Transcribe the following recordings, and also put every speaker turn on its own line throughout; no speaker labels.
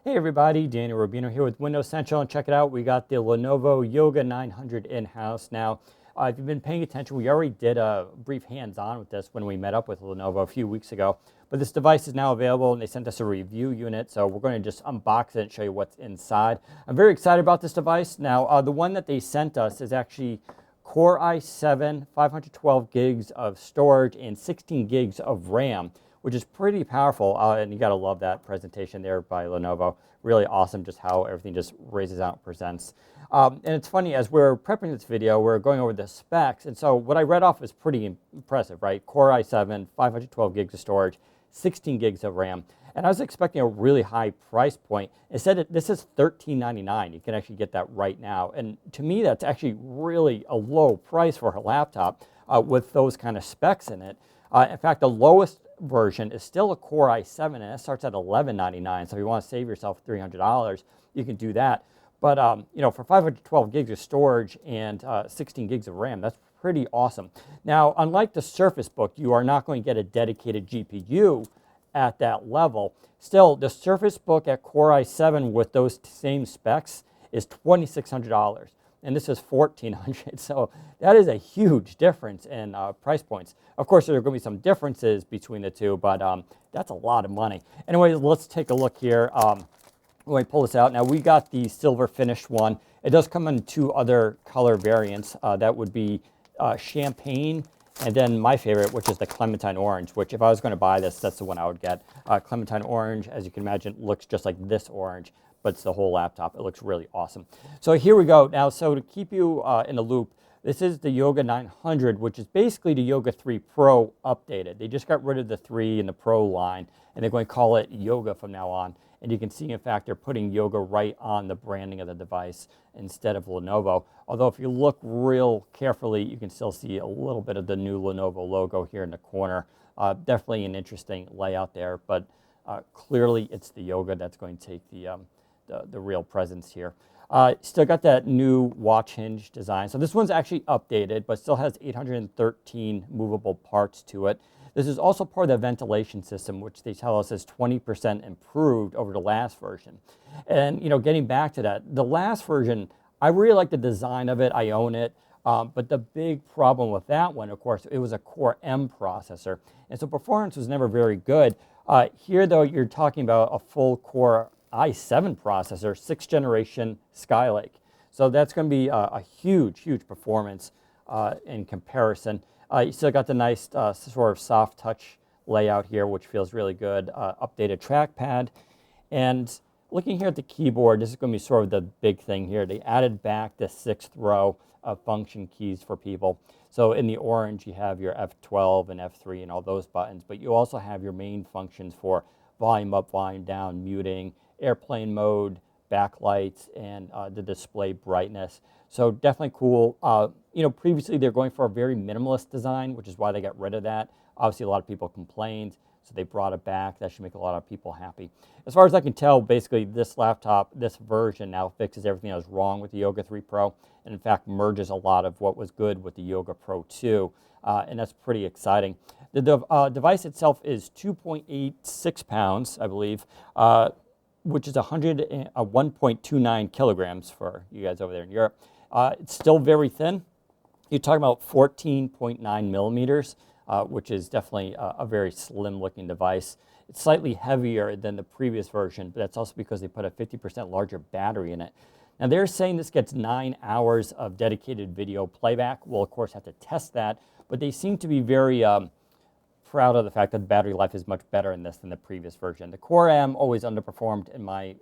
Hey everybody, Daniel Rubino here with Windows Central, and check it out, we got the Lenovo Yoga 900 in-house. Now, if you've been paying attention, we already did a brief hands-on with this when we met up with Lenovo a few weeks ago, but this device is now available and they sent us a review unit, so we're going to just unbox it and show you what's inside. I'm very excited about this device. Now, the one that they sent us is actually Core i7, 512 gigs of storage and 16 gigs of RAM, which is pretty powerful, and you gotta love that presentation there by Lenovo. Really awesome just how everything just raises out and presents. And it's funny, as we're prepping this video, we're going over the specs, and so what I read off is pretty impressive, right? Core i7, 512 gigs of storage, 16 gigs of RAM, and I was expecting a really high price point. Instead, this is $13.99. You can actually get that right now, and to me, that's actually really a low price for a laptop with those kind of specs in it. In fact, the lowest version is still a Core i7, and it starts at $11.99. So if you want to save yourself $300, you can do that. But you know, for 512 gigs of storage and 16 gigs of RAM, that's pretty awesome. Now, unlike the Surface Book, you are not going to get a dedicated GPU at that level. Still, the Surface Book at Core i7 with those same specs is $2,600. And this is $1,400, so that is a huge difference in price points. Of course, there are going to be some differences between the two, but that's a lot of money. Anyway, let's take a look here. When we pull this out, now we got the silver finished one. It does come in two other color variants. That would be champagne, and then my favorite, which is the clementine orange, which if I was going to buy this, that's the one I would get. Clementine orange, as you can imagine, looks just like this orange, but it's the whole laptop. It looks really awesome. So here we go. Now, so to keep you in the loop, this is the Yoga 900, which is basically the Yoga 3 Pro updated. They just got rid of the 3 and the Pro line, and they're going to call it Yoga from now on. And you can see, in fact, they're putting Yoga right on the branding of the device instead of Lenovo. Although if you look real carefully, you can still see a little bit of the new Lenovo logo here in the corner. Definitely an interesting layout there, but clearly it's the Yoga that's going to take the real presence here. Still got that new watch hinge design. So this one's actually updated, but still has 813 movable parts to it. This is also part of the ventilation system, which they tell us is 20% improved over the last version. And you know, getting back to that, the last version, I really like the design of it. I own it. But the big problem with that one, of course, it was a Core M processor. And so performance was never very good. Here, though, you're talking about a full Core i7 processor, 6th generation Skylake. So that's going to be a huge, huge performance in comparison. You still got the nice sort of soft touch layout here, which feels really good. Updated trackpad. And looking here at the keyboard, this is going to be sort of the big thing here. They added back the 6th row of function keys for people. So in the orange, you have your F12 and F3 and all those buttons, but you also have your main functions for volume up, volume down, muting, airplane mode, backlights, and the display brightness. So definitely cool. You know, previously they're going for a very minimalist design, which is why they got rid of that. Obviously, a lot of people complained, so they brought it back. That should make a lot of people happy. As far as I can tell, basically this laptop, this version now fixes everything that was wrong with the Yoga 3 Pro, and in fact merges a lot of what was good with the Yoga Pro 2, and that's pretty exciting. The device itself is 2.86 pounds, I believe, which is 1.29 kilograms for you guys over there in Europe. It's still very thin. You're talking about 14.9 millimeters, which is definitely a very slim looking device. It's slightly heavier than the previous version, but that's also because they put a 50% larger battery in it. Now they're saying this gets 9 hours of dedicated video playback. We'll of course have to test that, but they seem to be very proud of the fact that the battery life is much better in this than the previous version. The Core M always underperformed in my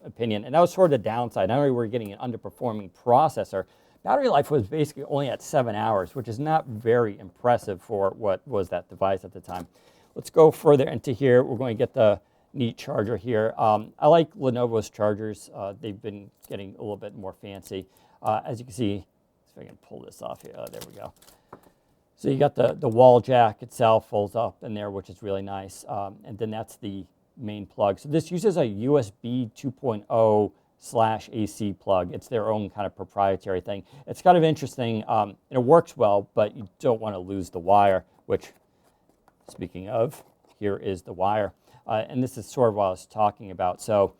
opinion, and that was sort of the downside. Not only were we getting an underperforming processor, battery life was basically only at 7 hours, which is not very impressive for what was that device at the time. Let's go further into here. We're going to get the neat charger here. I like Lenovo's chargers. They've been getting a little bit more fancy. As you can see, if I can pull this off here. There we go. So you got the wall jack itself folds up in there, which is really nice. And then that's the main plug. So this uses a USB 2.0/AC plug. It's their own kind of proprietary thing. It's kind of interesting. And it works well, but you don't want to lose the wire, which, speaking of, here is the wire. and this is sort of what I was talking about. So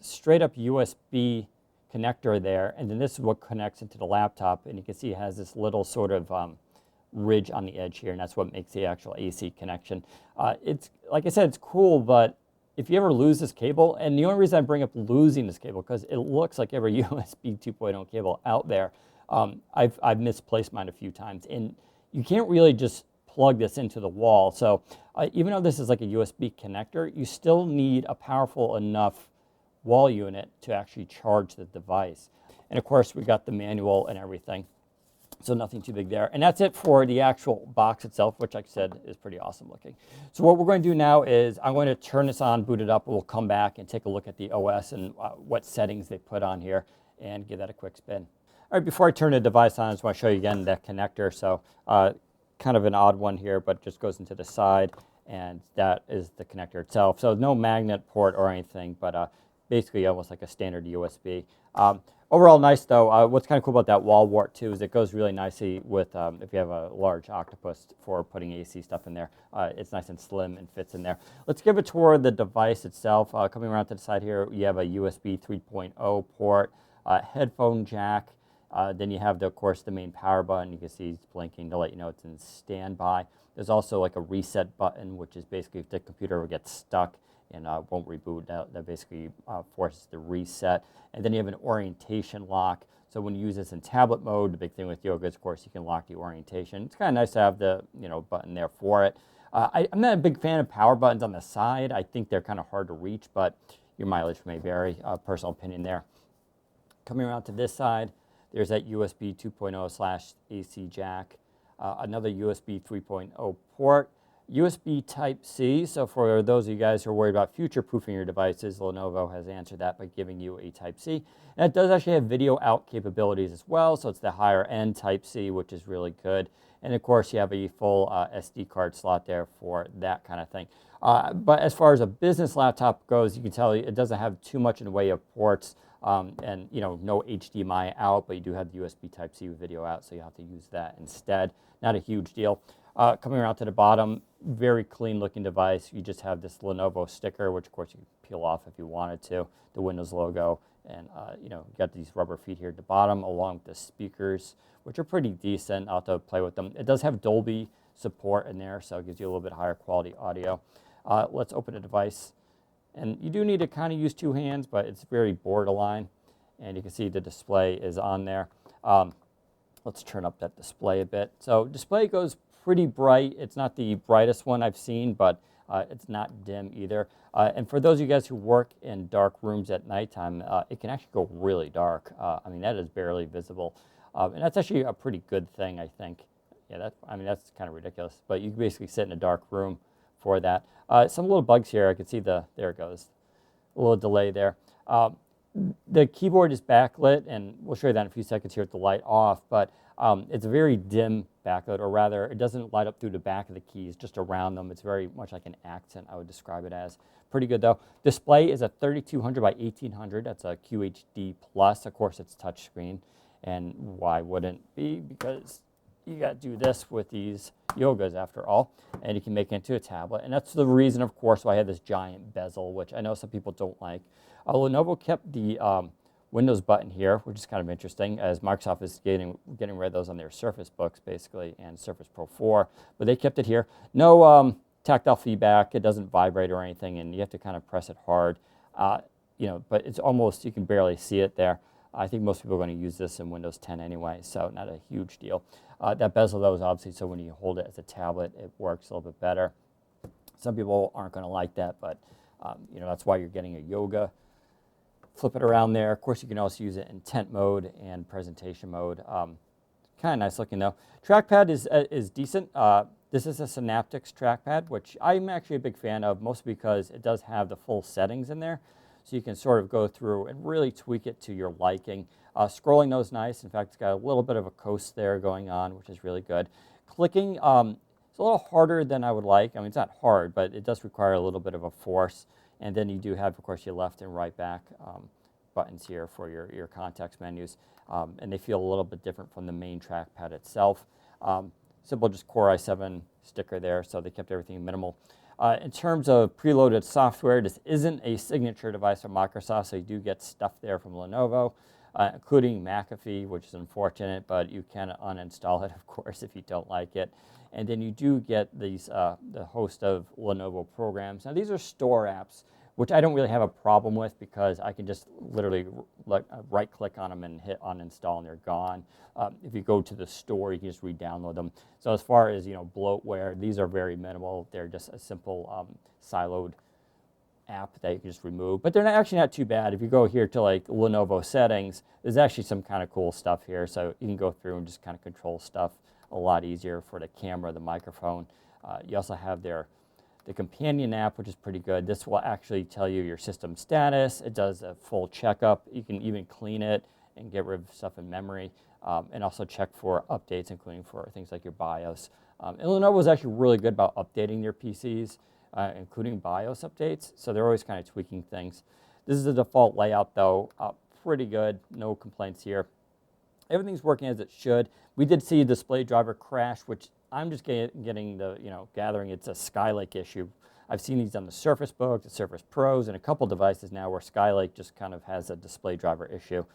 straight up USB connector there, and then this is what connects into the laptop, and you can see it has this little sort of ridge on the edge here, and that's what makes the actual AC connection. It's, like I said, it's cool, but if you ever lose this cable, and the only reason I bring up losing this cable, because it looks like every USB 2.0 cable out there, I've misplaced mine a few times, and you can't really just plug this into the wall. So even though this is like a USB connector, you still need a powerful enough wall unit to actually charge the device. And of course, we got the manual and everything, so nothing too big there. And that's it for the actual box itself, which, like I said, is pretty awesome looking. So what we're going to do now is I'm going to turn this on, boot it up, and we'll come back and take a look at the OS and what settings they put on here and give that a quick spin. All right, before I turn the device on, I just want to show you again that connector. So kind of an odd one here, but it just goes into the side, and that is the connector itself. So no magnet port or anything, but basically almost like a standard USB. Overall nice though. What's kind of cool about that wall wart too is it goes really nicely with if you have a large octopus for putting AC stuff in there. It's nice and slim and fits in there. Let's give a tour of the device itself. Coming around to the side here, you have a USB 3.0 port, headphone jack. Then you have, of course, the main power button. You can see it's blinking to let you know it's in standby. There's also like a reset button, which is basically if the computer gets stuck and won't reboot, that basically forces the reset. And then you have an orientation lock. So when you use this in tablet mode, the big thing with Yoga is, of course, you can lock the orientation. It's kind of nice to have the button there for it. I'm not a big fan of power buttons on the side. I think they're kind of hard to reach, but your mileage may vary. Personal opinion there. Coming around to this side, there's that USB 2.0/AC jack, another USB 3.0 port, USB Type-C. So for those of you guys who are worried about future-proofing your devices, Lenovo has answered that by giving you a Type-C. And it does actually have video out capabilities as well, so it's the higher-end Type-C, which is really good. And of course, you have a full SD card slot there for that kind of thing. But as far as a business laptop goes, you can tell it doesn't have too much in the way of ports. And no HDMI out, but you do have the USB Type-C with video out, so you have to use that instead. Not a huge deal. Coming around to the bottom, very clean looking device. You just have this Lenovo sticker, which of course you can peel off if you wanted to, the Windows logo, and you got these rubber feet here at the bottom, along with the speakers, which are pretty decent. I'll have to play with them. It does have Dolby support in there, so it gives you a little bit higher quality audio. Let's open the device. And you do need to kind of use two hands, but it's very borderline. And you can see the display is on there. Let's turn up that display a bit. So display goes pretty bright. It's not the brightest one I've seen, but it's not dim either. And for those of you guys who work in dark rooms at nighttime, it can actually go really dark. I mean, that is barely visible. And that's actually a pretty good thing, I think. Yeah, that's kind of ridiculous. But you can basically sit in a dark room for that. Some little bugs here. I can see there it goes. A little delay there. The keyboard is backlit, and we'll show you that in a few seconds here with the light off, but it's a very dim backlit, or rather, it doesn't light up through the back of the keys, just around them. It's very much like an accent, I would describe it as. Pretty good, though. Display is a 3200 by 1800. That's a QHD+. Of course, it's touchscreen, and why wouldn't it be? Because you got to do this with these Yogas after all, and you can make it into a tablet. And that's the reason, of course, why I have this giant bezel, which I know some people don't like. Lenovo kept the Windows button here, which is kind of interesting, as Microsoft is getting rid of those on their Surface Books, basically, and Surface Pro 4. But they kept it here. No tactile feedback. It doesn't vibrate or anything, and you have to kind of press it hard. But it's almost, you can barely see it there. I think most people are going to use this in Windows 10 anyway, so not a huge deal. That bezel, though, is obviously so when you hold it as a tablet, it works a little bit better. Some people aren't going to like that, but that's why you're getting a Yoga. Flip it around there. Of course, you can also use it in tent mode and presentation mode. Kind of nice looking, though. Trackpad is decent. This is a Synaptics trackpad, which I'm actually a big fan of, mostly because it does have the full settings in there. So you can sort of go through and really tweak it to your liking. Scrolling though is nice. In fact, it's got a little bit of a coast there going on, which is really good. Clicking, it's a little harder than I would like. I mean, it's not hard, but it does require a little bit of a force. And then you do have, of course, your left and right back buttons here for your context menus. And they feel a little bit different from the main trackpad itself. Simple, just Core i7 sticker there, so they kept everything minimal. In terms of preloaded software, this isn't a signature device from Microsoft, so you do get stuff there from Lenovo, including McAfee, which is unfortunate, but you can uninstall it, of course, if you don't like it. And then you do get these the host of Lenovo programs. Now, these are store apps, which I don't really have a problem with because I can just literally right-click on them and hit uninstall, and they're gone. If you go to the store, you can just re-download them. So as far as bloatware, these are very minimal. They're just a simple siloed app that you can just remove. But they're actually not too bad. If you go here to like Lenovo settings, there's actually some kind of cool stuff here. So you can go through and just kind of control stuff a lot easier for the camera, the microphone. You also have the companion app, which is pretty good. This will actually tell you your system status. It does a full checkup. You can even clean it and get rid of stuff in memory, and also check for updates, including for things like your BIOS. And Lenovo is actually really good about updating their PCs, including BIOS updates. So they're always kind of tweaking things. This is the default layout, though. Pretty good. No complaints here. Everything's working as it should. We did see a display driver crash, which I'm just getting gathering it's a Skylake issue. I've seen these on the Surface Book, the Surface Pros, and a couple devices now where Skylake just kind of has a display driver issue.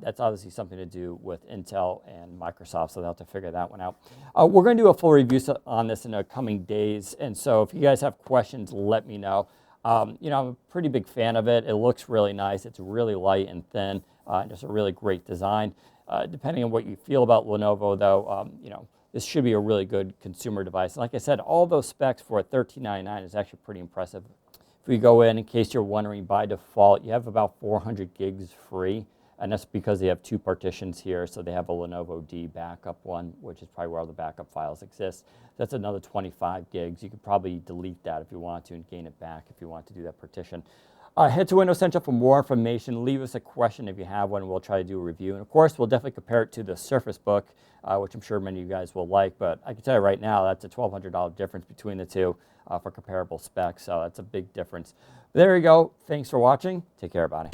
That's obviously something to do with Intel and Microsoft, so they'll have to figure that one out. We're going to do a full review on this in the coming days, and so if you guys have questions, let me know. I'm a pretty big fan of it. It looks really nice. It's really light and thin. Just a really great design. Depending on what you feel about Lenovo, though, this should be a really good consumer device. And like I said, all those specs for $13.99 is actually pretty impressive. If we go in case you're wondering, by default, you have about 400 gigs free, and that's because they have two partitions here. So they have a Lenovo D backup one, which is probably where all the backup files exist. That's another 25 gigs. You could probably delete that if you want to and gain it back if you want to do that partition. Head to Windows Central for more information. Leave us a question if you have one. We'll try to do a review. And of course, we'll definitely compare it to the Surface Book, which I'm sure many of you guys will like. But I can tell you right now, that's a $1,200 difference between the two for comparable specs. So that's a big difference. But there you go. Thanks for watching. Take care, everybody.